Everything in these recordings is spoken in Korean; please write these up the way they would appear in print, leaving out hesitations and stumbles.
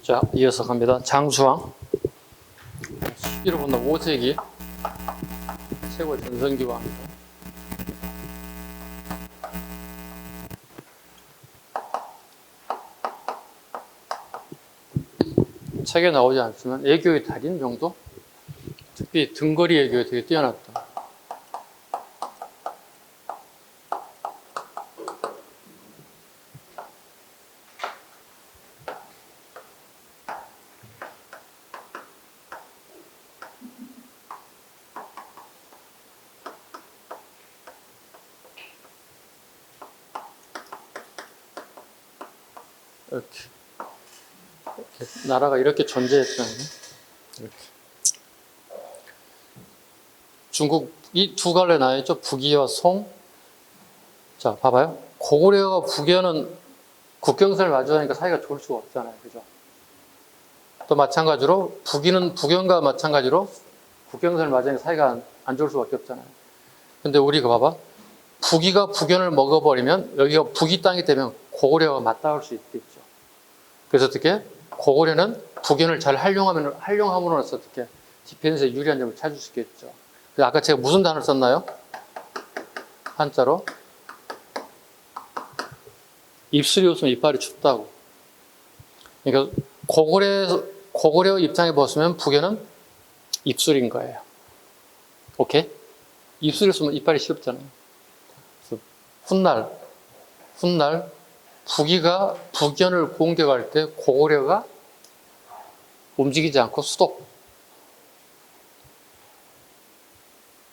자, 이어서 갑니다. 장수왕. 시기로 본다 5세기 최고 전성기 왕. 책에 나오지 않지만 애교의 달인 정도? 특히 등거리 애교가 되게 뛰어났다. 이렇게. 나라가 이렇게 존재했다는 이렇게. 중국 이 두 갈래 나였죠. 북이와 송. 자, 봐봐요. 고구려와 북이는 국경선을 마주하니까 사이가 좋을 수가 없잖아요. 그죠? 또 마찬가지로 북연과 마찬가지로 국경선을 맞으니까 사이가 안 좋을 수밖에 없잖아요. 근데 우리가 봐봐. 북이가 북연을 먹어버리면 여기가 북이 땅이 되면 고구려가 맞닿을 수 있겠죠. 그래서 어떻게? 고구려는 북연을 잘 활용함으로써 어떻게 디펜스에 유리한 점을 찾을 수 있겠죠. 그래서 아까 제가 무슨 단어를 썼나요? 한자로 입술이 웃으면 이빨이 춥다고. 그러니까 고구려 입장에 보시면 북연은 입술인 거예요. 오케이? 입술이 웃으면 이빨이 시렵잖아요. 그래서 훗날 북이가 북연을 공격할 때 고구려가 움직이지 않고 수독.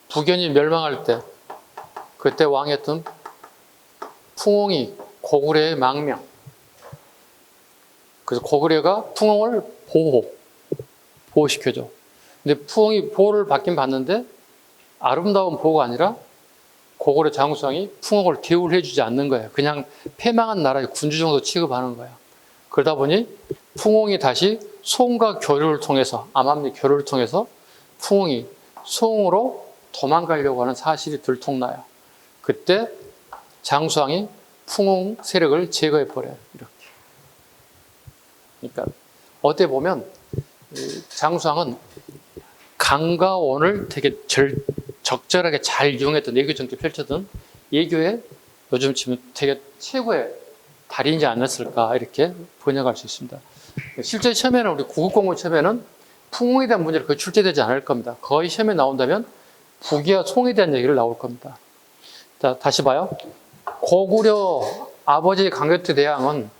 북연이 멸망할 때 그때 왕이었던 풍홍이 고구려의 망명. 그래서 고구려가 풍홍을 보호시켜줘. 근데 풍홍이 보호를 받긴 받는데 아름다운 보호가 아니라 고구려 장수왕이 풍홍을 대우해주지 않는 거예요. 그냥 패망한 나라의 군주 정도 취급하는 거예요. 그러다 보니 풍홍이 다시 송과 교류를 통해서 암암리 교류를 통해서 풍홍이 송으로 도망가려고 하는 사실이 들통나요. 그때 장수왕이 풍홍 세력을 제거해버려요. 이렇게. 그러니까 어떻게 보면 장수왕은 강과 원을 되게 적절하게 잘 이용했던 예교 정치 펼쳤던 예교의 요즘 치면 되게 최고의 달인이지 않았을까 이렇게 번역할 수 있습니다. 실제 시험에는 우리 구급공무 시험에는 풍홍에 대한 문제를 거의 출제되지 않을 겁니다. 거의 시험에 나온다면 북이와 송에 대한 얘기를 나올 겁니다. 자, 다시 봐요. 고구려 아버지 강교태 대왕은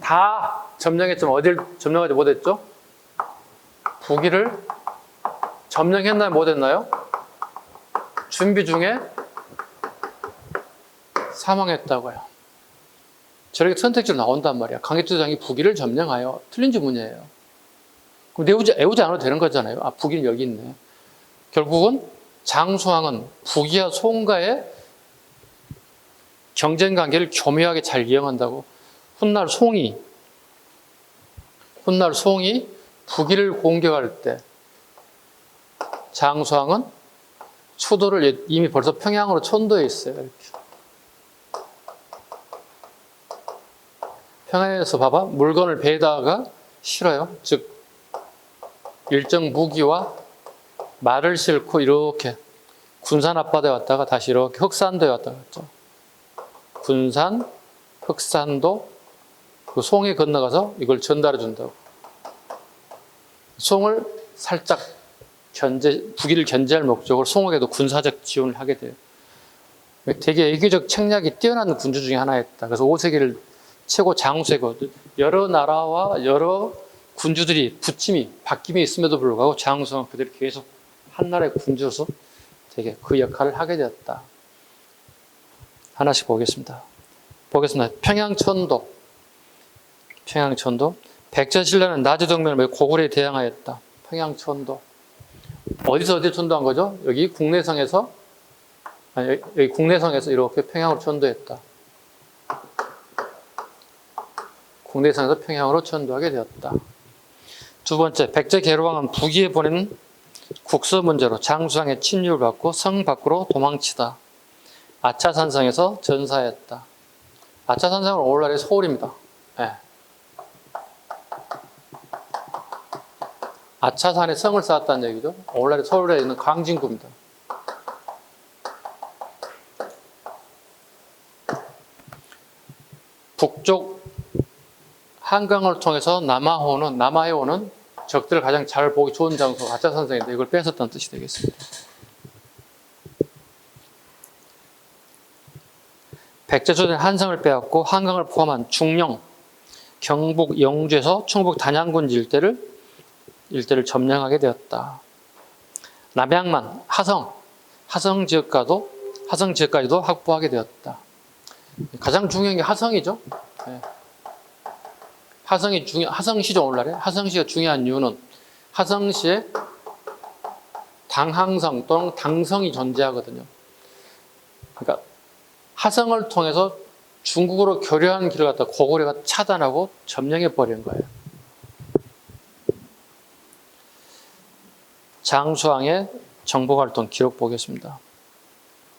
다 점령했지만 어딜 점령하지 못했죠? 북이를 점령했나요? 못했나요? 준비 중에 사망했다고요. 저렇게 선택지로 나온단 말이야. 강교태 대왕이 북이를 점령하여 틀린 주문이에요. 그럼 애우지 않아도 되는 거잖아요. 아, 북이는 여기 있네. 결국은 장수왕은 북이와 송과의 경쟁 관계를 교묘하게 잘 이용한다고. 훗날 송이 북이를 공격할 때 장수왕은 수도를 이미 벌써 평양으로 천도해 있어요. 이렇게. 평양에서 봐봐. 물건을 배에다가 실어요. 즉 일정 무기와 말을 싣고 이렇게 군산 앞바다에 왔다가 다시 이렇게 흑산도에 왔다가 갔죠. 군산, 흑산도, 그 송에 건너가서 이걸 전달해 준다고. 송을 살짝 북이를 견제할 목적으로 송에게도 군사적 지원을 하게 돼요. 되게 애교적 책략이 뛰어난 군주 중에 하나였다. 그래서 5세기를 최고 장수고 여러 나라와 여러 군주들이 바뀜이 있음에도 불구하고 장수왕은 그들이 계속 한 나라의 군주로서 되게 그 역할을 하게 되었다. 하나씩 보겠습니다. 평양천도. 백제신라는 나주동맹을 고구려에 대항하였다. 평양천도. 어디서 천도한 거죠? 여기 국내성에서 이렇게 평양으로 천도했다. 국내성에서 평양으로 천도하게 되었다. 두 번째, 백제 계로왕은 북위에 보낸 국서 문제로 장수왕의 침략을 받고 성 밖으로 도망치다. 아차산성에서 전사했다. 아차산성은 오늘날의 서울입니다. 예. 아차산에 성을 쌓았다는 얘기죠. 오늘날의 서울에 있는 강진구입니다. 북쪽 한강을 통해서 남하해 오는 적들을 가장 잘 보기 좋은 장소가 아차산성인데 이걸 뺏었다는 뜻이 되겠습니다. 백제조선의 한성을 빼앗고 한강을 포함한 중령, 경북 영주에서 충북 단양군지 일대를 점령하게 되었다. 남양만, 하성 지역까지도 확보하게 되었다. 가장 중요한 게 하성이죠. 네. 하성시죠, 오늘날에. 하성시가 중요한 이유는 하성시에 당항성 또는 당성이 존재하거든요. 그러니까 하성을 통해서 중국으로 교류하는 길을 갖다 고구려가 차단하고 점령해 버린 거예요. 장수왕의 정복활동 기록 보겠습니다.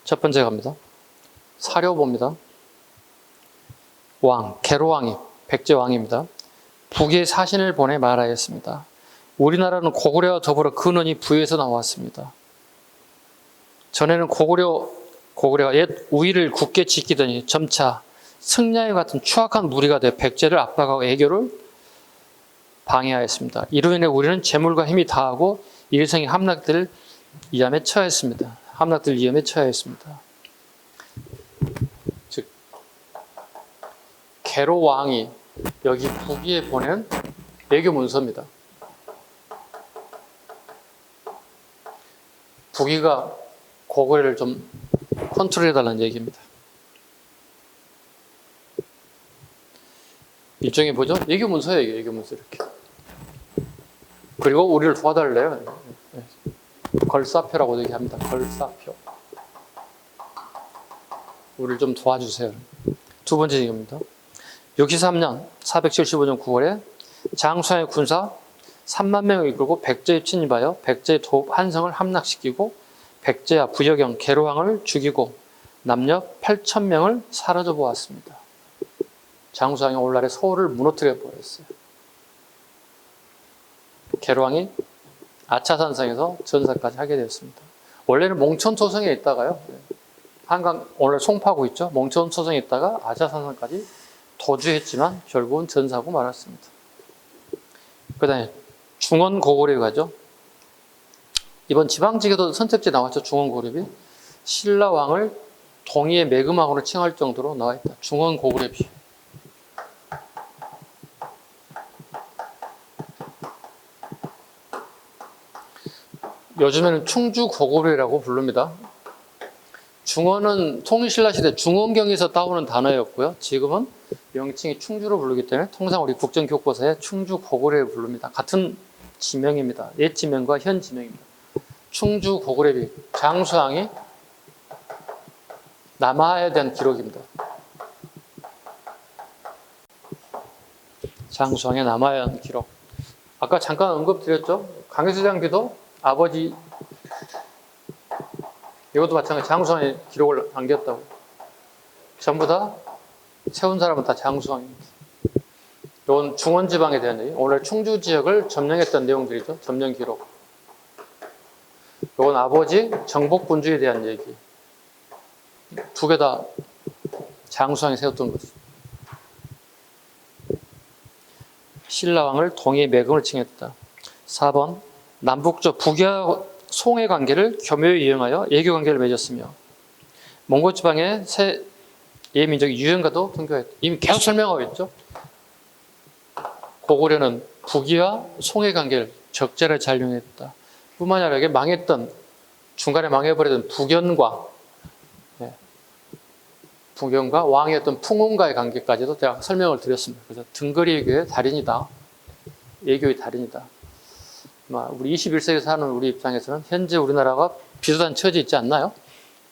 첫 번째 갑니다. 사료봅니다. 계로왕이 백제왕입니다. 북에 사신을 보내 말하였습니다. 우리나라는 고구려와 더불어 근원이 부에서 나왔습니다. 전에는 고구려가 옛 우위를 굳게 지키더니 점차 승려와 같은 추악한 무리가 돼 백제를 압박하고 애교를 방해하였습니다. 이로 인해 우리는 재물과 힘이 다하고 일성의 함락들 위험에 처했습니다. 즉 계로 왕이 여기 북위에 보낸 애교 문서입니다. 북위가 고구려를 좀 컨트롤해달라는 얘기입니다. 일종의 뭐죠? 애교 문서예요, 애교 문서 이렇게. 그리고 우리를 도와달래요. 걸사표라고 얘기합니다. 걸사표. 우리를 좀 도와주세요. 두 번째 얘기입니다. 63년 475년 9월에 장수왕의 군사 3만 명을 이끌고 백제에 침입하여 백제의 한성을 함락시키고 백제와 부여경 계로왕을 죽이고 남녀 8,000명을 사라져 보았습니다. 장수왕이 오늘날의 서울을 무너뜨려 버렸어요. 계로왕이 아차산성에서 전사까지 하게 되었습니다. 원래는 몽천초성에 있다가요. 한강 오늘 송파구 있죠. 몽천초성에 있다가 아차산성까지 도주했지만 결국은 전사하고 말았습니다. 그 다음에 중원고구려에 가죠. 이번 지방직에도 선택지에 나왔죠. 중원고구려비. 신라왕을 동의의 매금왕으로 칭할 정도로 나와있다. 중원고구려비. 요즘에는 충주고구려라고 부릅니다. 중원은 통일신라시대 중원경에서 따오는 단어였고요. 지금은 명칭이 충주로 부르기 때문에 통상 우리 국정교과서에 충주고구려를 부릅니다. 같은 지명입니다. 옛 지명과 현 지명입니다. 충주고구려비 장수왕이 남하에 대한 기록입니다. 장수왕의 남하에 대한 기록. 아까 잠깐 언급드렸죠. 강혜수장비도 아버지 이것도 마찬가지 장수왕의 기록을 남겼다고. 전부 다 세운 사람은 다 장수왕입니다. 이건 중원지방에 대한 얘기. 오늘 충주 지역을 점령했던 내용들이죠. 점령 기록. 이건 아버지 정복군주에 대한 얘기. 두 개 다 장수왕이 세웠던 거죠. 신라왕을 동의의 매금을 칭했다. 4번 남북조 북야 송해 관계를 교묘히 이용하여 예교 관계를 맺었으며 몽골 지방의 새 예민족이 유행과도 통교했다. 이미 계속 설명하고 있죠. 고구려는 북이와 송해 관계를 적절히 잘 이용했다. 뿐만 아니라 이게 망했던 중간에 망해버리던 북연과 왕이었던 풍운과의 관계까지도 제가 설명을 드렸습니다. 그래서 등거리 예교의 달인이다. 예교의 달인이다. 우리 21세기에 사는 우리 입장에서는 현재 우리나라가 비슷한 처지에 있지 않나요?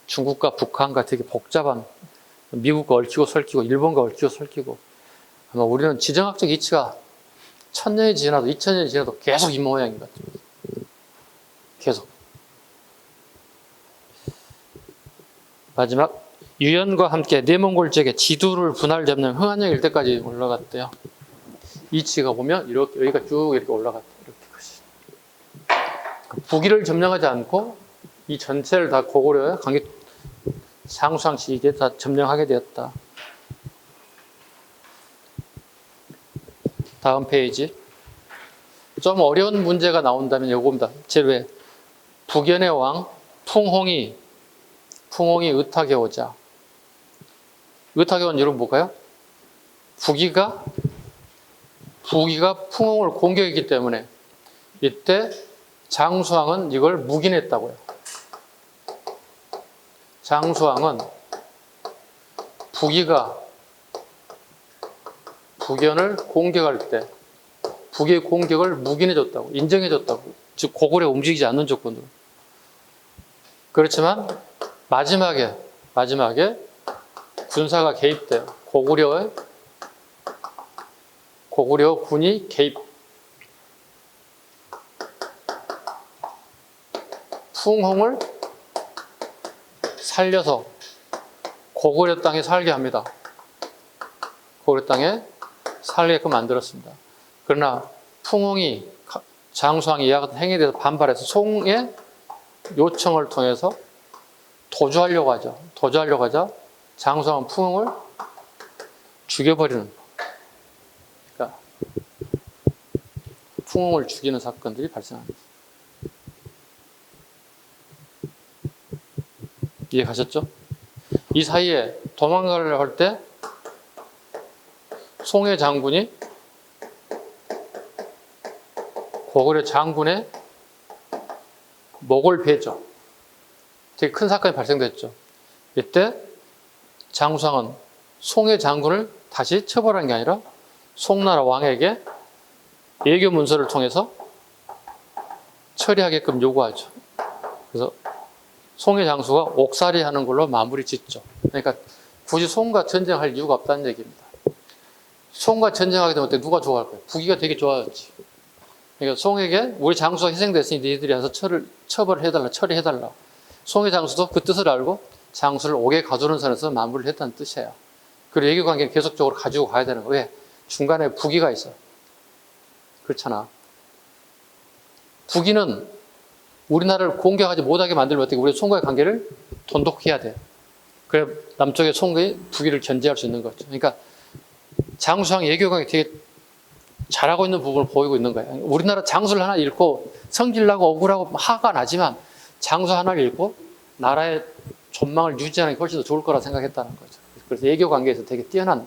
중국과 북한과 되게 복잡한 미국과 얽히고 설키고 일본과 얽히고 설키고 아마 우리는 지정학적 이치가 1000년이 지나도 2000년이 지나도 계속 이 모양인 것 같습니다. 계속. 마지막 유연과 함께 내몽골 지역의 지두를 분할 점령 흥안역 일대까지 올라갔대요. 이치가 보면 이렇게 여기가 쭉 이렇게 올라갔대요. 이렇게 북위를 점령하지 않고 이 전체를 다 고구려의 강기 장수왕 시기에 다 점령하게 되었다. 다음 페이지. 좀 어려운 문제가 나온다면 이겁니다. 제1회 북연의 왕 풍홍이 의탁에 오자. 의탁에 온 이유는 뭘까요? 북위가 풍홍을 공격했기 때문에 이때 장수왕은 이걸 묵인했다고요. 장수왕은 북위가 북연을 공격할 때 북의 공격을 묵인해줬다고, 인정해줬다고. 즉 고구려 움직이지 않는 조건으로. 그렇지만 마지막에 군사가 개입돼요. 고구려 군이 개입. 풍홍을 살려서 고구려 땅에 살게 합니다. 고구려 땅에 살게끔 만들었습니다. 그러나 풍홍이 장수왕이 이와 같은 행위에 대해서 반발해서 송의 요청을 통해서 도주하려고 하죠. 도주하려고 하자 장수왕은 풍홍을 죽여버리는, 그러니까 풍홍을 죽이는 사건들이 발생합니다. 이해가셨죠? 이 사이에 도망가려고 할 때 송해 장군이 고구려 장군의 목을 베죠. 되게 큰 사건이 발생됐죠. 이때 장수왕은 송해 장군을 다시 처벌한 게 아니라 송나라 왕에게 예교 문서를 통해서 처리하게끔 요구하죠. 그래서 송해 장수가 옥살이 하는 걸로 마무리 짓죠. 그러니까 굳이 송과 전쟁할 이유가 없다는 얘기입니다. 송과 전쟁하게 되면 누가 좋아할 거예요? 북위가 되게 좋아했지. 그러니까 송에게 우리 장수가 희생됐으니 너희들이 와서 처벌을 해달라, 처리해달라. 송해 장수도 그 뜻을 알고 장수를 옥에 가두는 선에서 마무리를 했다는 뜻이에요. 그리고 외교 관계는 계속적으로 가지고 가야 되는 거예요. 왜? 중간에 북위가 있어. 그렇잖아. 북위는 우리나라를 공격하지 못하게 만들면 어떻게 우리 송과의 관계를 돈독해야 돼. 그래 남쪽의 송과의 북위를 견제할 수 있는 거죠. 그러니까 장수왕 외교관이 되게 잘하고 있는 부분을 보이고 있는 거예요. 우리나라 장수를 하나 잃고 성질나고 억울하고 화가 나지만 장수 하나를 잃고 나라의 존망을 유지하는 게 훨씬 더 좋을 거라 생각했다는 거죠. 그래서 외교 관계에서 되게 뛰어난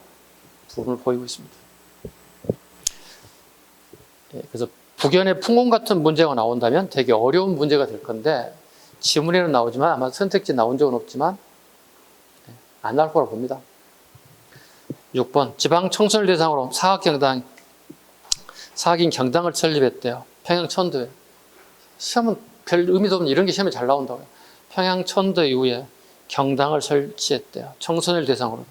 부분을 보이고 있습니다. 그래서 북연의 풍홍 같은 문제가 나온다면 되게 어려운 문제가 될 건데 지문에는 나오지만 아마 선택지 나온 적은 없지만 안 나올 거라고 봅니다. 6번 지방 청소를 대상으로 사학인 경당을 설립했대요. 평양 천도에. 시험은 별 의미도 없는 이런 게 시험에 잘 나온다고요. 평양 천도 이후에 경당을 설치했대요. 청소년을 대상으로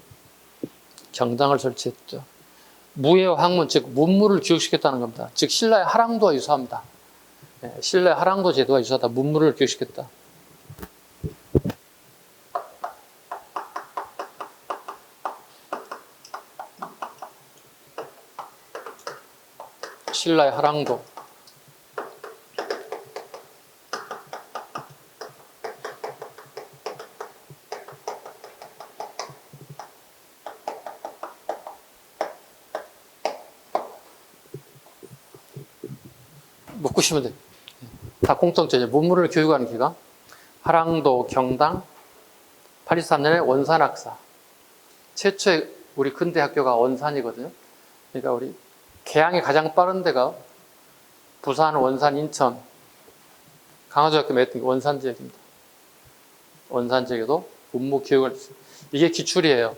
경당을 설치했대요. 무예와 학문, 즉 문무를 교육시켰다는 겁니다. 즉 신라의 하랑도와 유사합니다. 신라의 하랑도 제도와 유사하다. 문무를 교육시켰다. 신라의 하랑도. 묶으시면 돼요. 다 공통점이죠. 문무를 교육하는 기관. 하랑도, 경당, 83년에 원산학사. 최초의 우리 근대 학교가 원산이거든요. 그러니까 우리 개항이 가장 빠른 데가 부산, 원산, 인천, 강화도학교 맺었던 게 원산 지역입니다. 원산 지역에도 문무 교육을 했어요. 이게 기출이에요.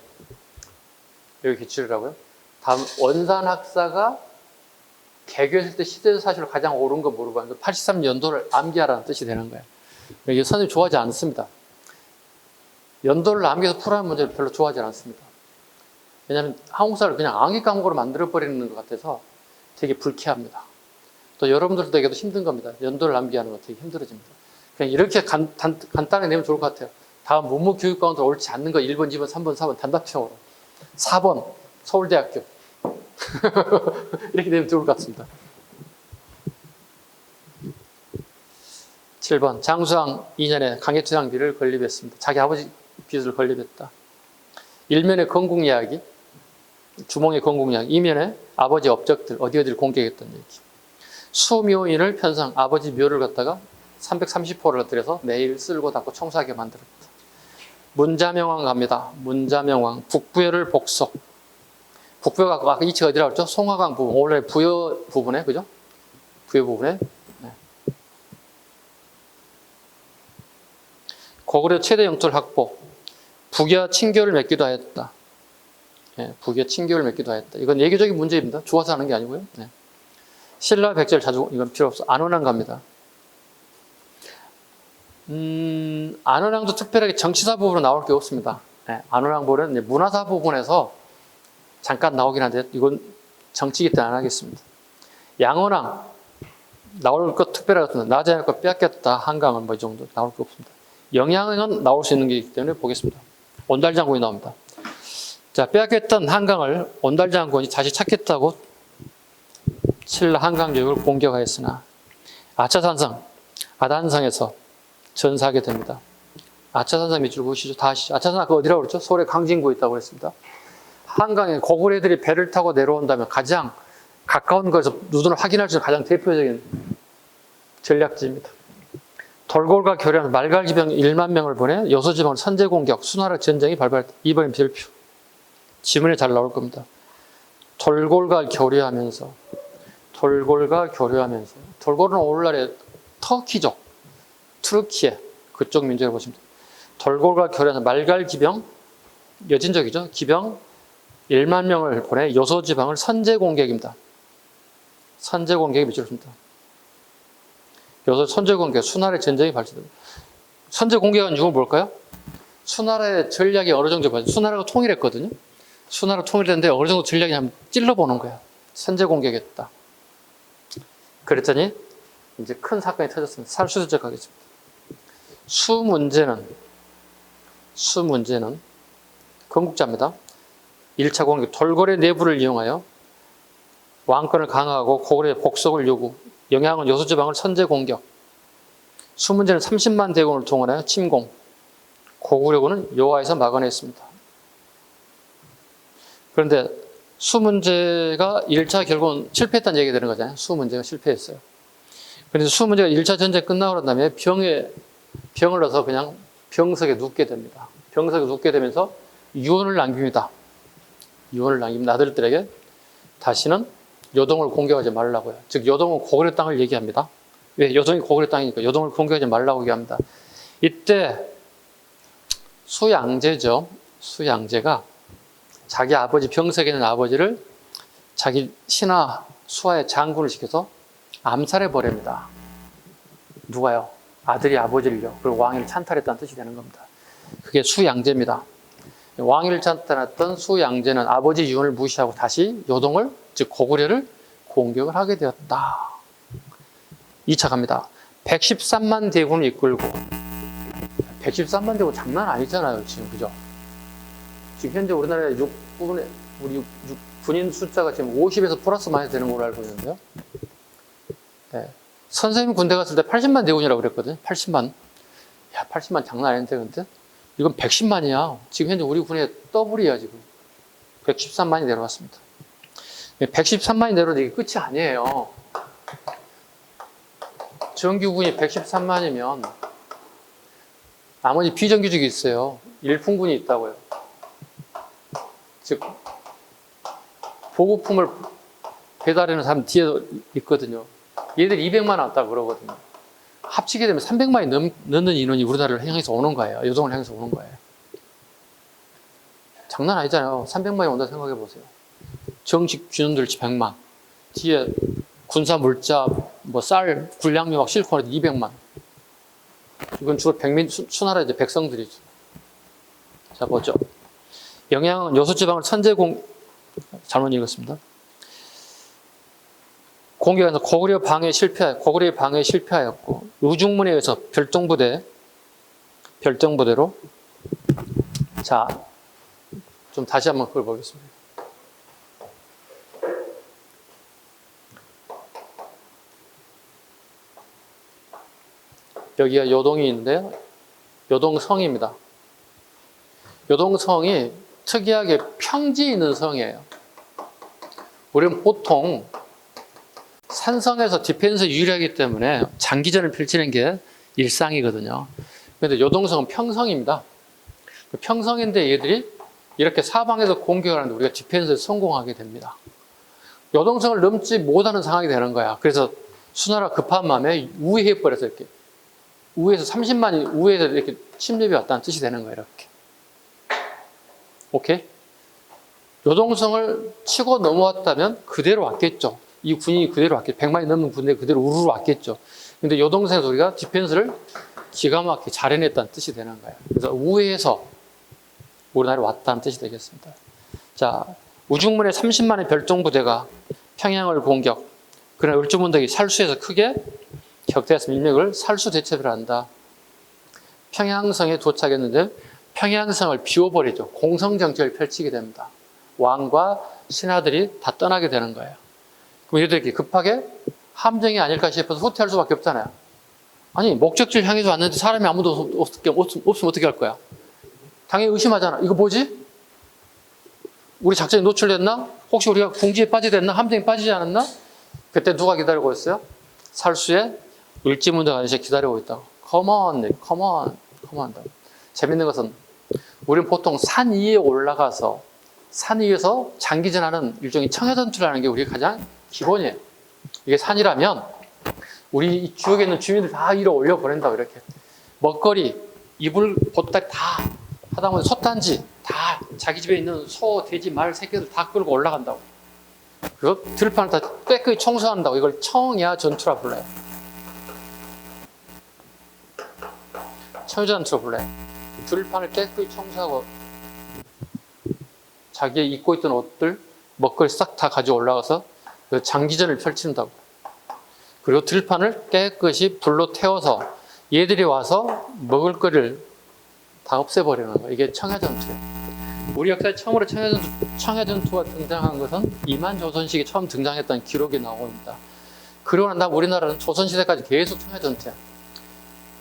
여기 기출이라고요. 다음 원산 학사가 개교했을 때 시대사실로 가장 옳은 거 물어봤는데 83년도를 암기하라는 뜻이 되는 거예요. 이게 선생님 좋아하지 않습니다. 연도를 암기해서 풀어하는 문제를 별로 좋아하지 않습니다. 왜냐하면 한국사를 그냥 암기 과목으로 만들어버리는 것 같아서 되게 불쾌합니다. 또 여러분들에게도 힘든 겁니다. 연도를 암기하는 거 되게 힘들어집니다. 그냥 이렇게 간단하게 내면 좋을 것 같아요. 다음 문무 교육 가운데 옳지 않는 거 1번, 2번, 3번, 4번 단답형으로. 4번 서울대학교. 이렇게 되면 좋을 것 같습니다. 7번 장수왕 2년에 강해투장비를 건립했습니다. 자기 아버지 빚을 건립했다. 1면에 건국 이야기, 주몽의 건국 이야기, 2면에 아버지 업적들 어디를 공개했던 얘기. 수묘인을 편성, 아버지 묘를 갖다가 330호를 들여서 매일 쓸고 닦고 청소하게 만들었다. 문자명왕 갑니다. 문자명왕 북부여를 복속. 북부여가 아까 이치가 어디라고 했죠? 송화강 부분. 원래 부여 부분에, 그죠? 부여 부분에. 네. 고구려 최대 영토를 확보. 북여 친교를 맺기도 하였다. 네, 북여 친교를 맺기도 하였다. 이건 예교적인 문제입니다. 좋아서 하는 게 아니고요. 네. 신라 백제를 자주, 이건 필요 없어. 안원왕 갑니다. 안원왕도 특별하게 정치사 부분으로 나올 게 없습니다. 네, 안원왕 부분은 문화사 부분에서 잠깐 나오긴 한데 이건 정치기 때문에 안 하겠습니다. 양원왕 나올 것 특별하게 없습니다. 낮에 것 빼앗겼다. 한강은 뭐 이 정도 나올 게 없습니다. 영양은 나올 수 있는 게 있기 때문에 보겠습니다. 온달장군이 나옵니다. 자, 빼앗겼던 한강을 온달장군이 다시 찾겠다고 신라 한강교육을 공격하였으나 아차산성, 아단성에서 전사하게 됩니다. 아차산성 밑줄 보시죠. 다시 아차산성 그 어디라고 그랬죠? 서울에 강진구에 있다고 그랬습니다. 한강에 고구려들이 배를 타고 내려온다면 가장 가까운 곳에서 눈으로 확인할 수 있는 가장 대표적인 전략지입니다. 돌골과 교련 말갈기병 1만 명을 보내 여소지방을 선제 공격, 수나라 전쟁이 발발했다. 이번엔 별표. 지문에 잘 나올 겁니다. 돌골과 교류하면서 돌골은 오늘날의 터키족, 투르키에 그쪽 민족을 보십니다. 돌골과 교류하면서 말갈기병, 여진족이죠. 기병 1만 명을 보내 여소지방을 선제 공격입니다. 선제 공격이 미쳤습니다. 여기서 선제 공격, 수나라의 전쟁이 발생됩니다. 선제 공격한 이유는 뭘까요? 수나라의 전략이 어느 정도 봐요. 수나라가 통일했거든요. 수나라 통일했는데 어느 정도 전략이 한번 찔러보는 거야. 선제 공격했다. 그랬더니 이제 큰 사건이 터졌습니다. 살수도적 하겠습니다. 수 문제는 건국자입니다. 1차 공격, 돌고래 내부를 이용하여 왕권을 강화하고 고구려의 복속을 요구, 영양은 여수지방을 선제 공격. 수 문제는 30만 대군을 동원하여 침공. 고구려군은 요하에서 막아냈습니다. 그런데 수 문제가 1차 결국은 실패했다는 얘기가 되는 거잖아요. 수 문제가 실패했어요. 그런데 수 문제가 1차 전쟁 끝나고 난 다음에 병을 넣어서 그냥 병석에 눕게 됩니다. 병석에 눕게 되면서 유언을 남깁니다. 유언을 남깁니다. 아들들에게 다시는 요동을 공격하지 말라고요. 즉 요동은 고구려 땅을 얘기합니다. 왜? 요동이 고구려 땅이니까 요동을 공격하지 말라고 얘기합니다. 이때 수양제죠. 수양제가 자기 아버지 병석에 있는 아버지를 자기 신하 수하의 장군을 시켜서 암살해 버립니다. 누가요? 아들이 아버지를요. 그리고 왕위를 찬탈했다는 뜻이 되는 겁니다. 그게 수양제입니다. 왕위를 찬탈했던 수양제는 아버지 유언을 무시하고 다시 요동을, 즉 고구려를 공격을 하게 되었다. 2차 갑니다. 113만 대군을 이끌고 113만 대군 장난 아니잖아요. 지금 그죠? 지금 현재 우리나라의 우리 군인 숫자가 지금 50에서 플러스 많이 되는 걸로 알고 있는데요. 네. 선생님 군대 갔을 때 80만 대군이라고 그랬거든요. 80만. 야, 80만 장난 아닌데, 근데? 이건 110만이야. 지금 현재 우리 군의 더블이야, 지금. 113만이 내려왔습니다. 113만이 내려도 이게 끝이 아니에요. 정규군이 113만이면 나머지 비정규직이 있어요. 일품군이 있다고요. 즉 보급품을 배달하는 사람 뒤에 있거든요. 얘들 200만 왔다고 그러거든요. 합치게 되면 300만이 넘는 인원이 우리나라를 향해서 오는 거예요. 요동을 향해서 오는 거예요. 장난 아니잖아요. 300만이 온다 생각해 보세요. 정식军들 100만, 뒤에 군사 물자, 뭐 쌀, 군량미 막 싣고 200만. 이건 주로 수나라 이제 백성들이죠. 자, 보죠. 영양은 여수지방을 잘못 읽었습니다. 공격에서 고구려의 방해에 실패하였고, 의중문에 의해서 별동부대로 자, 좀 다시 한번 그걸 보겠습니다. 여기가 요동이 있는데요. 요동성입니다. 요동성이 특이하게 평지에 있는 성이에요. 우리는 보통 산성에서 디펜스 유리하기 때문에 장기전을 펼치는 게 일상이거든요. 그런데 요동성은 평성입니다. 평성인데 얘들이 이렇게 사방에서 공격을 하는데 우리가 디펜스에 성공하게 됩니다. 요동성을 넘지 못하는 상황이 되는 거야. 그래서 수나라 급한 마음에 우회해버려서 이렇게 우에서 30만이 우에서 이렇게 침입이 왔다는 뜻이 되는 거예요. 이렇게. 오케이? 요동성을 치고 넘어왔다면 그대로 왔겠죠. 이 군인이 그대로 왔겠죠. 100만이 넘는 군대 그대로 우르르 왔겠죠. 근데 요동성에서 우리가 디펜스를 기가 막히게 잘 해냈다는 뜻이 되는 거예요. 그래서 우회해서 우리나라에 왔다는 뜻이 되겠습니다. 자, 우중문의 30만의 별종부대가 평양을 공격. 그러나 을주문덕이 살수에서 크게 격퇴해서 인력을 살수 대첩을 한다. 평양성에 도착했는데 평양성을 비워버리죠. 공성정책을 펼치게 됩니다. 왕과 신하들이 다 떠나게 되는 거예요. 그럼 얘들이 급하게 함정이 아닐까 싶어서 후퇴할 수밖에 없잖아요. 아니 목적지를 향해서 왔는데 사람이 아무도 없으면 어떻게 할 거야? 당연히 의심하잖아. 이거 뭐지? 우리 작전이 노출됐나? 혹시 우리가 궁지에 빠지게 됐나? 함정에 빠지지 않았나? 그때 누가 기다리고 있어요? 살수의 을지문덕 아저씨가 기다리고 있다고. Come on. 재밌는 것은 우리는 보통 산 위에 올라가서 산 위에서 장기전하는 일종의 청야전투라는 게 우리가 가장 기본이에요. 이게 산이라면 우리 이 지역에 있는 주민들 다 위로 올려보낸다고 이렇게. 먹거리, 이불, 보따리 다 하다못해 솥단지 다 자기 집에 있는 소, 돼지, 말, 새끼들 다 끌고 올라간다고. 그리고 들판을 다 깨끗이 청소한다고. 이걸 청야전투라 불러요. 청야전투라 불러요. 들판을 깨끗이 청소하고 자기 입고 있던 옷들, 먹거리 싹 다 가지고 올라가서 장기전을 펼친다고. 그리고 들판을 깨끗이 불로 태워서 얘들이 와서 먹을 거리를 다 없애버리는 거예요. 이게 청야전투예요. 우리 역사에 처음으로 청야전투가 등장한 것은 이만조선식이 처음 등장했다는 기록이 나옵니다. 그러고 난 다음 우리나라는 조선시대까지 계속 청야전투야.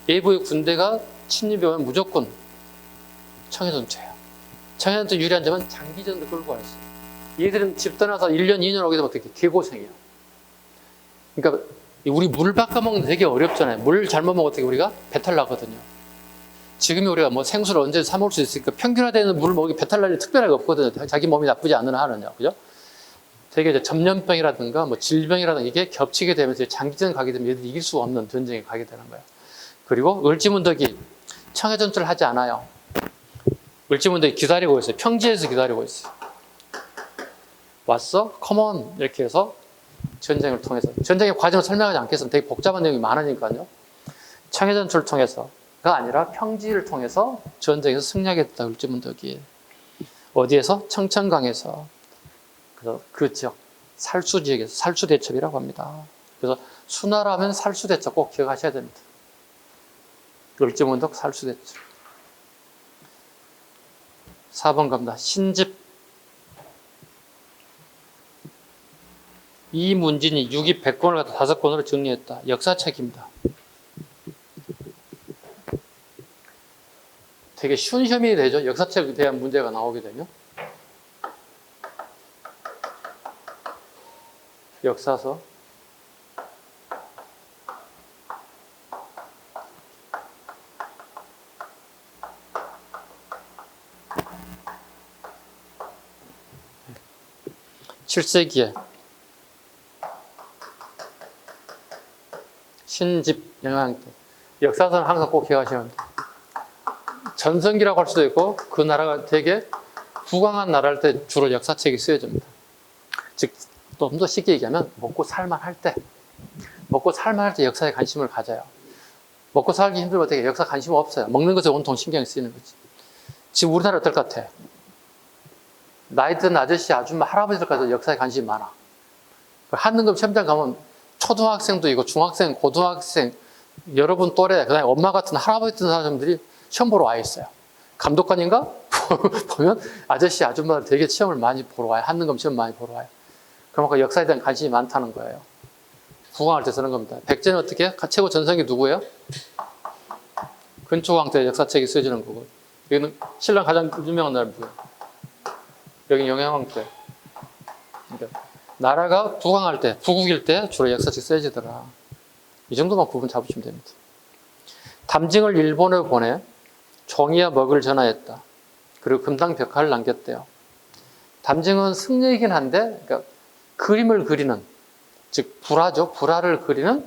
외부의 군대가 침입이 오면 무조건 청야전투예요. 청야전투 유리한 점은 장기전도 끌고 갈 수 있어요. 얘들은 집 떠나서 1년, 2년 오게 되면 어떻게 개고생이에요. 그러니까 우리 물 바꿔먹는 게 되게 어렵잖아요. 물 잘못 먹으면 어떻게 우리가 배탈 나거든요. 지금이 우리가 뭐 생수를 언제 사 먹을 수 있으니까 평균화되는 물을 먹이 배탈 날 일이 특별하게 없거든요. 자기 몸이 나쁘지 않은 한은요. 그죠? 되게 이제 전염병이라든가 뭐 질병이라든가 이게 겹치게 되면서 장기전 가게 되면 얘들이 이길 수가 없는 전쟁에 가게 되는 거예요. 그리고 을지문덕이 청야전투를 하지 않아요. 을지문덕이 기다리고 있어요. 평지에서 기다리고 있어요. 왔어? 컴온! 이렇게 해서 전쟁을 통해서. 전쟁의 과정을 설명하지 않겠습니다. 되게 복잡한 내용이 많으니까요. 청야전투를 통해서가 아니라 평지를 통해서 전쟁에서 승리하겠다. 을지문덕이. 어디에서? 청천강에서. 그래서 그 지역, 살수 지역에서 살수대첩이라고 합니다. 그래서 수나라면 살수대첩 꼭 기억하셔야 됩니다. 을지문덕 살수대첩. 4번 갑니다. 신집. 이문진이 6이 100권을 갖다 5권으로 정리했다. 역사책입니다. 되게 쉬운 시험이 되죠. 역사책에 대한 문제가 나오게 되면. 역사서. (7세기에) 신집 영향. 역사서는 항상 꼭 기억하시면 돼요. 전성기라고 할 수도 있고 그 나라가 되게 부강한 나라일 때 주로 역사책이 쓰여집니다. 즉 좀 더 쉽게 얘기하면 먹고 살만할 때 역사에 관심을 가져요. 먹고 살기 힘들면 어떻게 역사 관심 없어요. 먹는 것에 온통 신경이 쓰이는 거지. 지금 우리나라 어떨 것 같아? 나이 든 아저씨, 아줌마, 할아버지들까지 역사에 관심이 많아. 한능금 시험장 가면 초등학생도 있고 중학생, 고등학생, 여러분 또래, 그 다음에 엄마 같은 할아버지 같은 사람들이 시험 보러 와 있어요. 감독관인가? 보면 아저씨, 아줌마들 되게 시험을 많이 보러 와요. 한능검 시험 많이 보러 와요. 그만큼 역사에 대한 관심이 많다는 거예요. 국왕할 때 쓰는 겁니다. 백제는 어떻게? 최고 전성기 누구예요? 근초왕 때 역사책이 쓰여지는 거고. 여기는 신라 가장 유명한 나라 누구예요? 여기는 영양왕 때. 그러니까 나라가 부강할 때, 부국일 때 주로 역사책 쓰여지더라. 이 정도만 구분 잡으시면 됩니다. 담징을 일본에 보내 종이와 먹을 전하였다. 그리고 금당 벽화를 남겼대요. 담징은 승려이긴 한데, 그러니까 그림을 그리는, 즉 불화죠. 불화를 그리는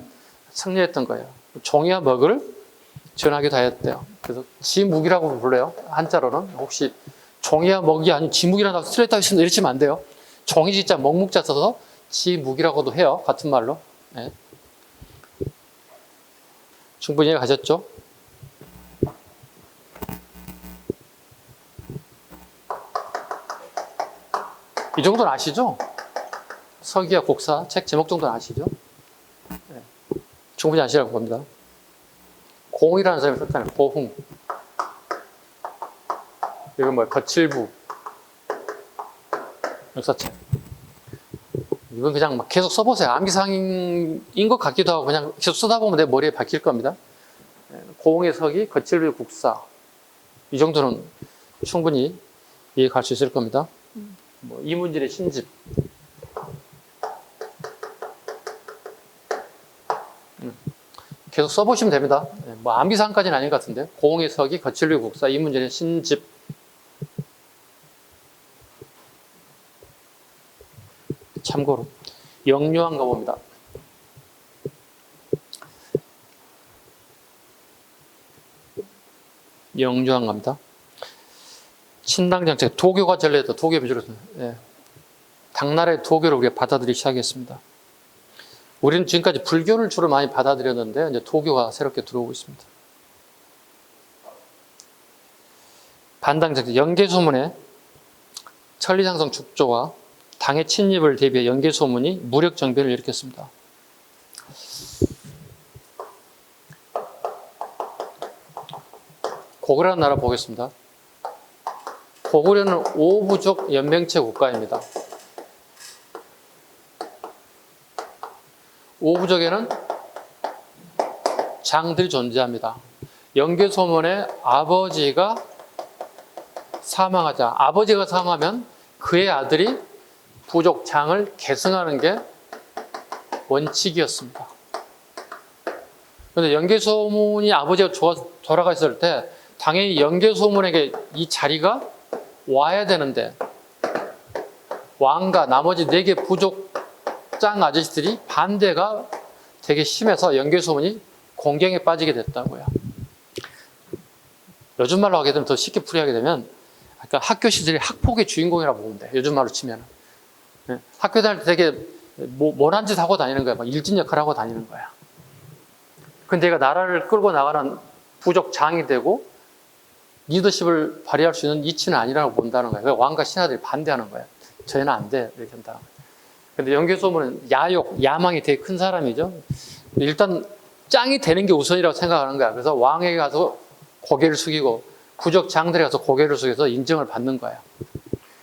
승려였던 거예요. 종이와 먹을 전하기도 하였대요. 그래서 지묵이라고 불러요. 한자로는. 혹시 종이와 먹이 아니면 지묵이라고 스트레이트 하시면 이러시면 안 돼요. 종이 진짜 먹묵자 써서 지묵이라고도 해요. 같은 말로. 네. 충분히 이해 가셨죠? 이 정도는 아시죠? 서기와 국사 책 제목 정도는 아시죠? 네. 충분히 아시라고 봅니다. 공이라는 사람이 썼잖아요. 고흥. 이건 뭐야? 거칠부. 역사책. 이건 그냥 막 계속 써보세요. 암기사항인 것 같기도 하고 그냥 계속 쓰다 보면 내 머리에 박힐 겁니다. 고흥의 서기, 거칠부의 국사. 이 정도는 충분히 이해할 수 있을 겁니다. 뭐 이문질의 신집. 계속 써보시면 됩니다. 뭐 암기사항까지는 아닌 것 같은데. 고흥의 서기, 거칠부의 국사, 이문질의 신집. 참고로 영유한 가봅니다. 영유한 갑니다. 신당정책, 도교가 전례다. 도교 비주로. 예. 당나라의 도교를 우리가 받아들이기 시작했습니다. 우리는 지금까지 불교를 주로 많이 받아들였는데 이제 도교가 새롭게 들어오고 있습니다. 반당정책, 연개소문에 천리장성 축조와 당의 침입을 대비해 연개소문이 무력정변을 일으켰습니다. 고구려라는 나라 보겠습니다. 고구려는 오부족 연맹체 국가입니다. 오부족에는 장들이 존재합니다. 연개소문에 아버지가 사망하자, 아버지가 사망하면 그의 아들이 부족 장을 계승하는 게 원칙이었습니다. 그런데 연개소문이 아버지가 돌아가 있을 때 당연히 연개소문에게 이 자리가 와야 되는데 왕과 나머지 4개 부족 장 아저씨들이 반대가 되게 심해서 연개소문이 공경에 빠지게 됐다고요. 요즘 말로 하게 되면 더 쉽게 풀이하게 되면 아까 학교 시절이 학폭의 주인공이라고 보면 돼. 요즘 말로 치면. 학교 다닐 때 되게 모난 짓 하고 다니는 거야. 막 일진 역할 하고 다니는 거야. 근데 얘가 나라를 끌고 나가는 부족 장이 되고 리더십을 발휘할 수 있는 이치는 아니라고 본다는 거야. 그러니까 왕과 신하들이 반대하는 거야. 저희는 안 돼. 이렇게 한다. 근데 연개소문은 야망이 되게 큰 사람이죠. 일단 짱이 되는 게 우선이라고 생각하는 거야. 그래서 왕에게 가서 고개를 숙이고 부족 장들에 가서 고개를 숙여서 인정을 받는 거야.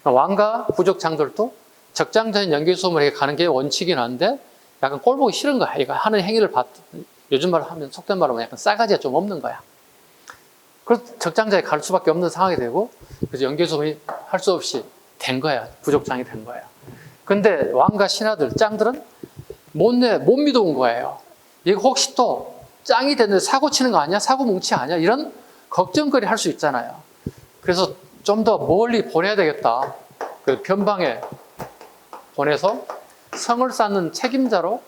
왕과 부족 장들도 적장자인 연개소문에게 가는 게 원칙이긴 한데 약간 꼴 보기 싫은 거야. 얘가 하는 행위를 요즘 말로 하면 속된 말로 하면 약간 싸가지가 좀 없는 거야. 그래서 적장자에 갈 수밖에 없는 상황이 되고 그래서 연개소문이 할 수 없이 된 거야. 부족장이 된 거야. 근데 왕과 신하들, 짱들은 못 믿어온 거예요. 이거 혹시 또 짱이 됐는데 사고 치는 거 아니야? 사고 뭉치 아니야? 이런 걱정거리 할 수 있잖아요. 그래서 좀 더 멀리 보내야 되겠다. 그 변방에 보내서 성을 쌓는 책임자로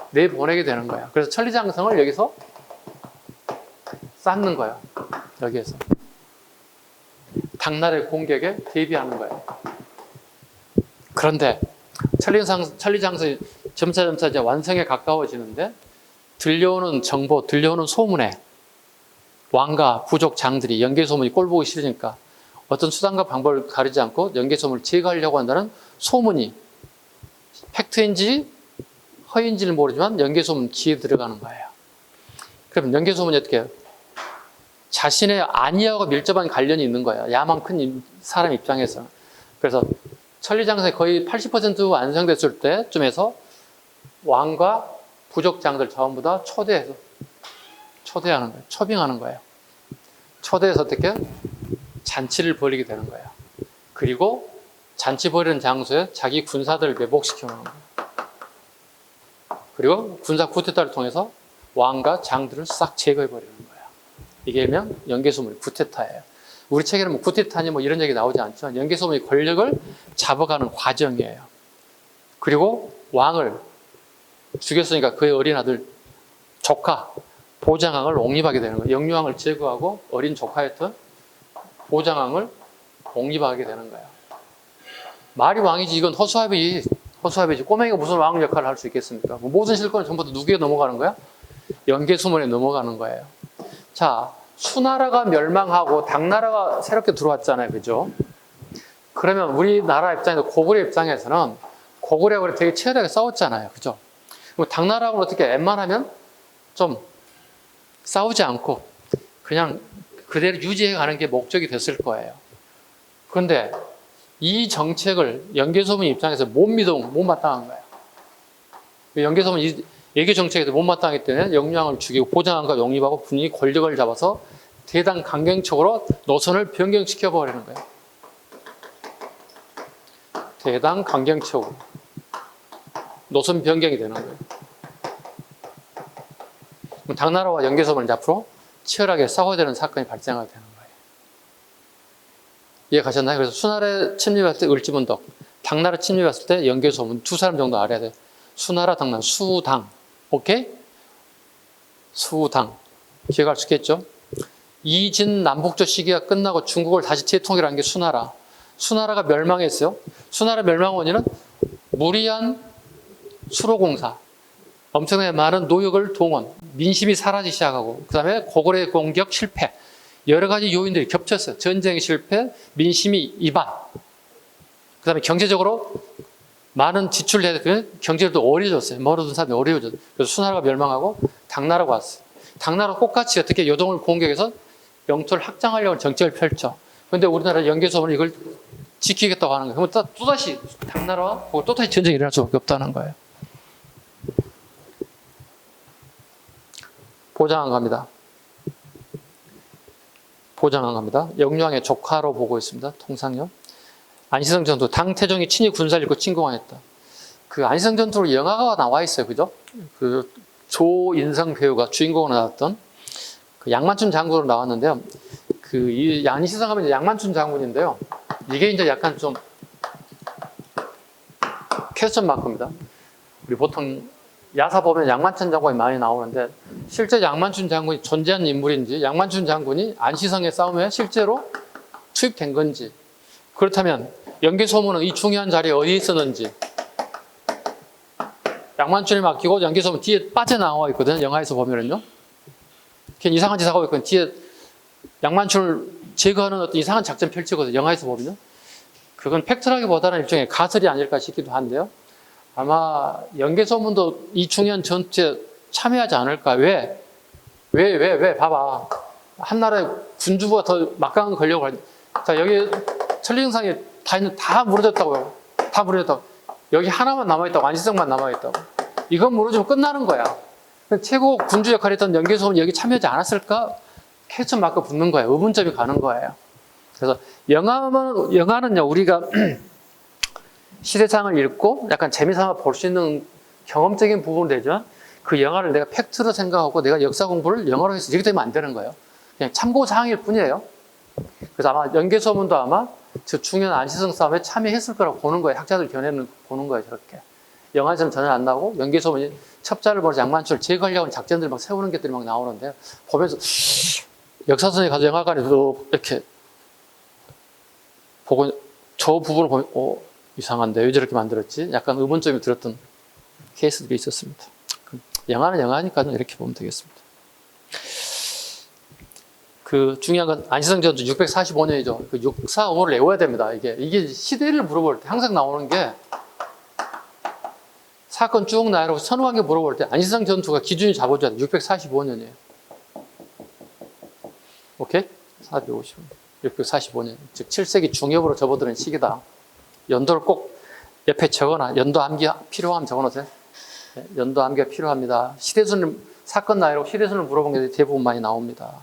내보내게 되는 거야. 그래서 천리장성을 여기서 쌓는 거야. 여기에서. 당나라의 공격에 대비하는 거예요. 그런데 천리장성이 점차 이제 완성에 가까워지는데 들려오는 정보, 들려오는 소문에 왕과 부족 장들이 연개소문이 꼴보기 싫으니까 어떤 수단과 방법을 가리지 않고 연개소문을 제거하려고 한다는 소문이 팩트인지 허위인지는 모르지만 연개소문 귀에 들어가는 거예요. 그럼 연개소문이 어떻게 해요? 자신의 안위하고 밀접한 관련이 있는 거예요. 야만 큰 사람 입장에서. 그래서 천리장성이 거의 80% 완성됐을 때쯤에서 왕과 부족장들 전부 다 초대하는 거예요. 초빙하는 거예요. 초대해서 어떻게 잔치를 벌이게 되는 거예요. 그리고 잔치 벌이는 장소에 자기 군사들을 매복시켜 놓는 거예요. 그리고 군사 쿠데타를 통해서 왕과 장들을 싹 제거해 버리는 거예요. 이게 일명 연개소문의 쿠데타예요. 우리 책에는 뭐 쿠데타니 뭐 이런 얘기 나오지 않죠. 연개소문의 권력을 잡아가는 과정이에요. 그리고 왕을 죽였으니까 그의 어린 아들 조카 보장왕을 옹립하게 되는 거예요. 영유왕을 제거하고 어린 조카였던 보장왕을 옹립하게 되는 거예요. 말이 왕이지 이건 허수아비지. 꼬맹이가 무슨 왕 역할을 할 수 있겠습니까? 모든 실권은 전부 다 누구에 넘어가는 거야? 연개소문에 넘어가는 거예요. 자, 수나라가 멸망하고 당나라가 새롭게 들어왔잖아요. 그죠? 그러면 우리나라 입장에서 고구려 입장에서는 고구려하고 되게 치열하게 싸웠잖아요. 그죠? 그럼 당나라하고는 어떻게 웬만하면 좀 싸우지 않고 그냥 그대로 유지해 가는 게 목적이 됐을 거예요. 그런데 이 정책을 연개소문 입장에서 못마땅한 거예요. 연개소문 외교 정책에서 못마땅하기 때문에 영유왕을 죽이고 보장왕과 영입하고 분위기 권력을 잡아서 대당 강경책으로 노선을 변경시켜 버리는 거예요. 대당 강경책으로 노선 변경이 되는 거예요. 당나라와 연개소문은 앞으로 치열하게 싸워야 되는 사건이 발생하게 되는 거예요. 이해 가셨나요? 그래서 수나라 침입했을 때 을지문덕, 당나라 침입했을 때 연개소문 두 사람 정도 알아야 돼요. 수나라, 당나라, 수당. 오케이? 수당. 기억할 수 있겠죠? 이진 남북조 시기가 끝나고 중국을 다시 재통일한 게 수나라. 수나라가 멸망했어요. 수나라 멸망 원인은 무리한 수로공사, 엄청나게 많은 노역을 동원, 민심이 사라지기 시작하고 그 다음에 고구려의 공격 실패, 여러 가지 요인들이 겹쳤어요. 전쟁 실패, 민심이 이반, 그 다음에 경제적으로 많은 지출을 해야 되면 경제도 어려워졌어요. 멀어진 사람이 어려워졌어요. 그래서 수나라가 멸망하고 당나라가 왔어요. 당나라가 똑같이 어떻게 요동을 공격해서 영토를 확장하려고 정책을 펼쳐. 그런데 우리나라 연개소문은 이걸 지키겠다고 하는 거예요. 그러면 또다시 당나라와 또다시 전쟁이 일어날 수밖에 없다는 거예요. 보장왕 갑니다. 영유왕의 조카로 보고 있습니다. 통상요. 안시성 전투, 당태종이 친히 군사를 잃고 침공했다. 그 안시성 전투로 영화가 나와 있어요. 그죠? 그 조인성 배우가 주인공으로 나왔던 그 양만춘 장군으로 나왔는데요. 이 안시성 하면 양만춘 장군인데요. 이게 이제 약간 좀 퀘스천 마크입니다. 우리 보통 야사 보면 양만춘 장군이 많이 나오는데 실제 양만춘 장군이 존재한 인물인지 양만춘 장군이 안시성의 싸움에 실제로 투입된 건지 그렇다면 연개소문은 이 중요한 자리에 어디에 있었는지 양만춘이 맡기고 연개소문 뒤에 빠져나와 있거든요. 영화에서 보면은요. 그냥 이상한 짓 하고 있거든요. 뒤에 양만춘을 제거하는 어떤 이상한 작전 펼치거든요. 영화에서 보면요. 그건 팩트라기보다는 일종의 가설이 아닐까 싶기도 한데요. 아마 연개소문도 이 중요한 전투에 참여하지 않을까. 왜? 봐봐. 한나라의 군주부가 더 막강한 권력을 가지고. 자, 여기 천리정상에 다 무너졌다고요. 다 무너졌다고. 여기 하나만 남아있다고. 안시성만 남아있다고. 이건 무너지면 끝나는 거야. 최고 군주 역할을 했던 연개소문이 여기 참여하지 않았을까? 퀘스천 마크 붙는 거예요. 의문점이 가는 거예요. 그래서 영화는요, 우리가 시대상을 읽고 약간 재미삼아 볼 수 있는 경험적인 부분은 되지만 그 영화를 내가 팩트로 생각하고 내가 역사 공부를 영화로 해서 이렇게 되면 안 되는 거예요. 그냥 참고사항일 뿐이에요. 그래서 아마 연개소문도 아마 저 중요한 안시성 싸움에 참여했을 거라고 보는 거예요. 학자들 견해는 보는 거예요. 저렇게. 영화에서는 전혀 안 나오고 연개소문이 첩자를 벌여서 양만추를 제거하려고 하는 작전들 막 세우는 것들이 막 나오는데 보면서 역사선에 가서 영화관에서 이렇게 보고 저 부분을 보면 이상한데 왜 저렇게 만들었지? 약간 의문점이 들었던 케이스들이 있었습니다. 영화는 영화니까 이렇게 보면 되겠습니다. 그 중요한 건 안시성 전투 645년이죠. 그 645를 외워야 됩니다. 이게 시대를 물어볼 때 항상 나오는 게 사건 쭉 나열하고 선후관계 물어볼 때 안시성 전투가 기준이 잡아줘야 돼. 645년이에요. 오케이? 450. 645년. 즉 7세기 중엽으로 접어드는 시기다. 연도를 꼭 옆에 적어놔. 연도 암기 필요하면 적어놓으세요. 네, 연도 암기가 필요합니다. 시대순을, 사건 나이로 시대순을 물어본 게 대부분 많이 나옵니다.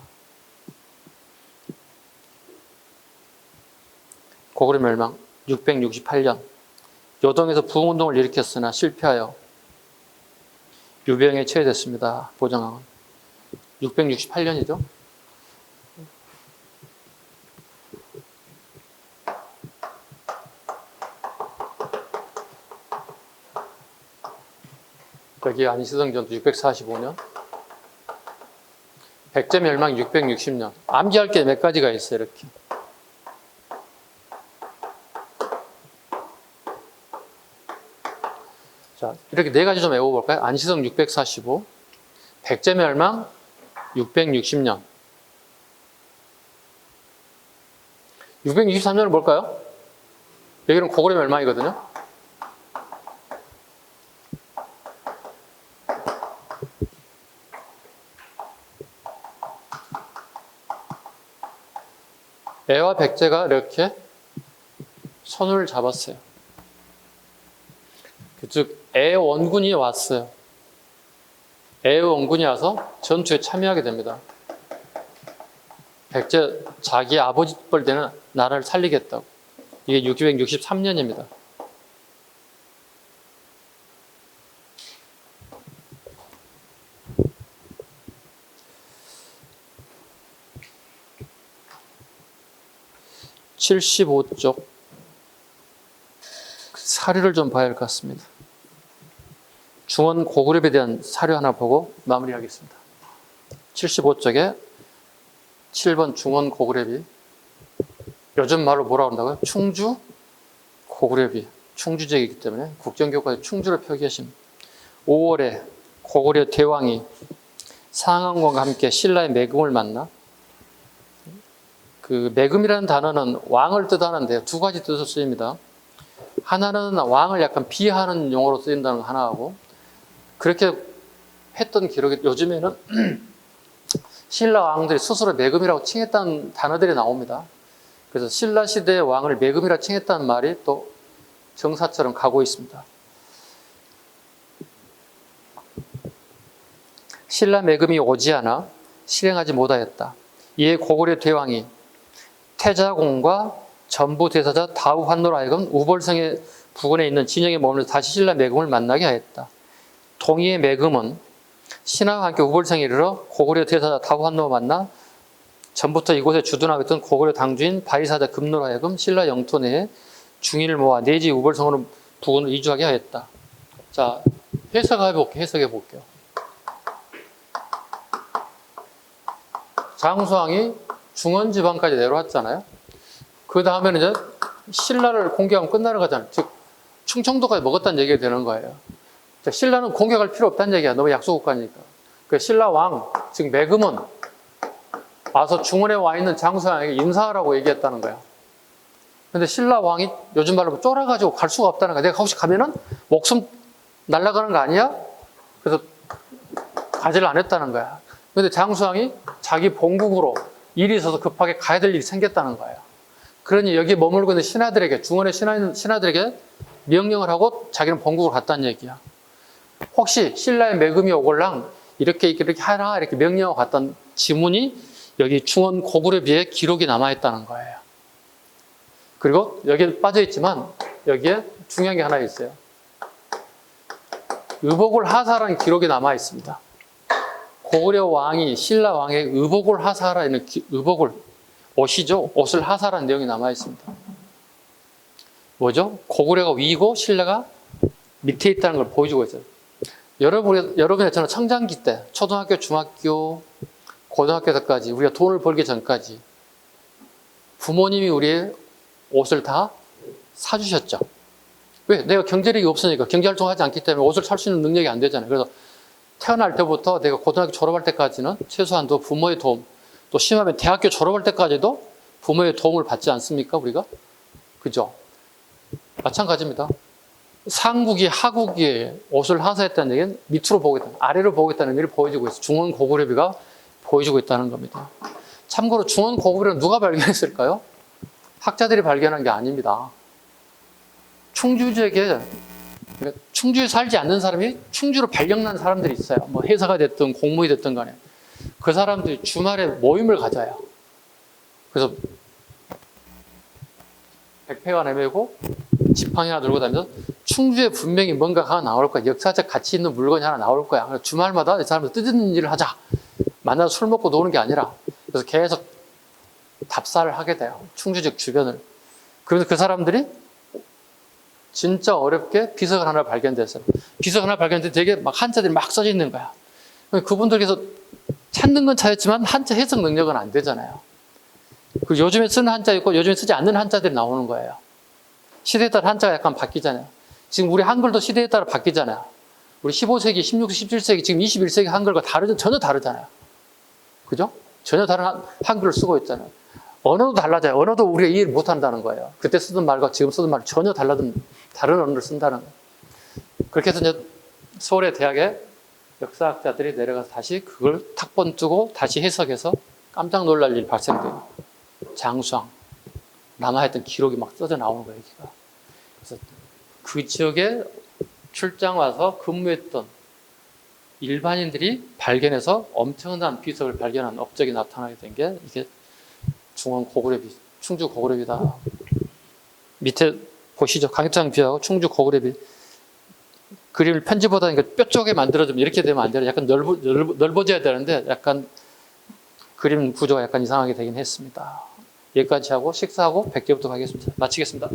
고구려 멸망 668년. 요동에서 부흥운동을 일으켰으나 실패하여 유병에 처해졌습니다. 보정왕은 668년이죠. 여기 안시성 전투 645년. 백제 멸망 660년. 암기할 게 몇 가지가 있어요. 이렇게. 자, 이렇게 네 가지 좀 외워볼까요? 안시성 645, 백제 멸망 660년. 663년은 뭘까요? 여기는 고구려 멸망이거든요. 애와 백제가 이렇게 손을 잡았어요. 즉 애 원군이 왔어요. 애 원군이 와서 전투에 참여하게 됩니다. 백제 자기 아버지 뻘 되는 나라를 살리겠다고. 이게 663년입니다. (75쪽) 사료를 좀 봐야 할 것 같습니다. 중원 고구려에 대한 사료 하나 보고 마무리하겠습니다. 75쪽에 7번 중원 고구려비. 요즘 말로 뭐라고 한다고요? 충주 고구려비. 충주제이기 때문에 국정교과에 충주를 표기하신 5월에 고구려 대왕이 상한권과 함께 신라의 매금을 만나. 그 매금이라는 단어는 왕을 뜻하는데 두 가지 뜻으로 쓰입니다. 하나는 왕을 약간 비하하는 용어로 쓰인다는 거 하나하고, 그렇게 했던 기록이 요즘에는 신라 왕들이 스스로 매금이라고 칭했다는 단어들이 나옵니다. 그래서 신라 시대의 왕을 매금이라 칭했다는 말이 또 정사처럼 가고 있습니다. 신라 매금이 오지 않아 실행하지 못하였다. 이에 고구려 대왕이 태자공과 전부대사자 다우환노로 하여금 우벌성의 부근에 있는 진영에 머물면서 다시 신라 매금을 만나게 하였다. 동의의 매금은 신하와 함께 우벌성에 이르러 고구려 대사자 다우환노와 만나 전부터 이곳에 주둔하고 있던 고구려 당주인 바이사자 금노로 하여금 신라 영토 내에 중인을 모아 내지 우벌성으로 부근으로 이주하게 하였다. 자, 해석해 볼게요. 장수왕이 중원지방까지 내려왔잖아요. 그 다음에는 이제 신라를 공격하면 끝나는 거잖아요. 즉 충청도까지 먹었다는 얘기가 되는 거예요. 자, 신라는 공격할 필요 없다는 얘기야. 너무 약소국가니까. 그 신라 왕, 즉 매금은 와서 중원에 와 있는 장수왕에게 인사하라고 얘기했다는 거야. 근데 신라 왕이 요즘 말로 쫄아가지고 갈 수가 없다는 거야. 내가 혹시 가면은 목숨 날아가는 거 아니야? 그래서 가지를 안 했다는 거야. 근데 장수왕이 자기 본국으로 일이 있어서 급하게 가야 될 일이 생겼다는 거예요. 그러니 여기 머물고 있는 신하들에게, 중원의 신하들에게 명령을 하고 자기는 본국으로 갔다는 얘기야. 혹시 신라의 매금이 오골랑 이렇게 하라 이렇게 명령하고 갔던 지문이 여기 중원 고구려비에 기록이 남아있다는 거예요. 그리고 여기에 빠져있지만 여기에 중요한 게 하나 있어요. 의복을 하사라는 기록이 남아있습니다. 고구려 왕이 신라 왕에게 의복을 하사라는 의복을, 옷이죠. 옷을 하사라는 내용이 남아있습니다. 뭐죠? 고구려가 위고 신라가 밑에 있다는 걸 보여주고 있어요. 여러분의 저는 청장기 때 초등학교, 중학교, 고등학교 때까지 우리가 돈을 벌기 전까지 부모님이 우리의 옷을 다 사주셨죠. 왜? 내가 경제력이 없으니까, 경제활동하지 않기 때문에 옷을 살 수 있는 능력이 안 되잖아요. 그래서 태어날 때부터 내가 고등학교 졸업할 때까지는 최소한 또 부모의 도움, 또 심하면 대학교 졸업할 때까지도 부모의 도움을 받지 않습니까, 우리가? 그죠? 마찬가지입니다. 상국이 하국이 옷을 하사했다는 얘기는 밑으로 보겠다, 아래로 보겠다는 의미를 보여주고 있어요. 중원 고구려비가 보여주고 있다는 겁니다. 참고로 중원 고구려는 누가 발견했을까요? 학자들이 발견한 게 아닙니다. 충주 지역에, 그러니까 충주에 살지 않는 사람이 충주로 발령난 사람들이 있어요. 뭐 회사가 됐든 공무원이 됐든 간에. 그 사람들이 주말에 모임을 가져요. 그래서 백패가 내밀고 지팡이 하나 들고 다니면서 충주에 분명히 뭔가가 나올 거야. 역사적 가치 있는 물건이 하나 나올 거야. 그래서 주말마다 이 사람들 뜻있는 일을 하자. 만나서 술 먹고 노는 게 아니라. 그래서 계속 답사를 하게 돼요. 충주 지역 주변을. 그러면서 그 사람들이 진짜 어렵게 비석을 하나 발견됐어요. 비석 하나 발견됐는데 되게 막 한자들이 막 써져 있는 거야. 그분들께서 찾는 건 찾았지만 한자 해석 능력은 안 되잖아요. 그 요즘에 쓰는 한자 있고 요즘에 쓰지 않는 한자들이 나오는 거예요. 시대에 따라 한자가 약간 바뀌잖아요. 지금 우리 한글도 시대에 따라 바뀌잖아요. 우리 15세기, 16세기, 17세기, 지금 21세기 한글과 전혀 다르잖아요. 그죠? 전혀 다른 한글을 쓰고 있잖아요. 언어도 달라져요. 언어도 우리가 이해를 못 한다는 거예요. 그때 쓰던 말과 지금 쓰던 말 전혀 다른 언어를 쓴다는 거예요. 그렇게 해서 이제 서울의 대학에 역사학자들이 내려가서 다시 그걸 탁본 뜨고 다시 해석해서 깜짝 놀랄 일 발생돼요. 장수왕. 남아있던 기록이 막 써져 나오는 거예요, 여기가. 그래서 그 지역에 출장 와서 근무했던 일반인들이 발견해서 엄청난 비석을 발견한 업적이 나타나게 된 게 이게 중원 고구려비, 충주 고구려비다. 밑에 보시죠. 강익장 비하고 충주 고구려비. 그림을 편집보다 뼈 쪽에 만들어주면 이렇게 되면 안 돼요. 약간 넓어져야 되는데 약간 그림 구조가 약간 이상하게 되긴 했습니다. 여기까지 하고 식사하고 100개부터 가겠습니다. 마치겠습니다.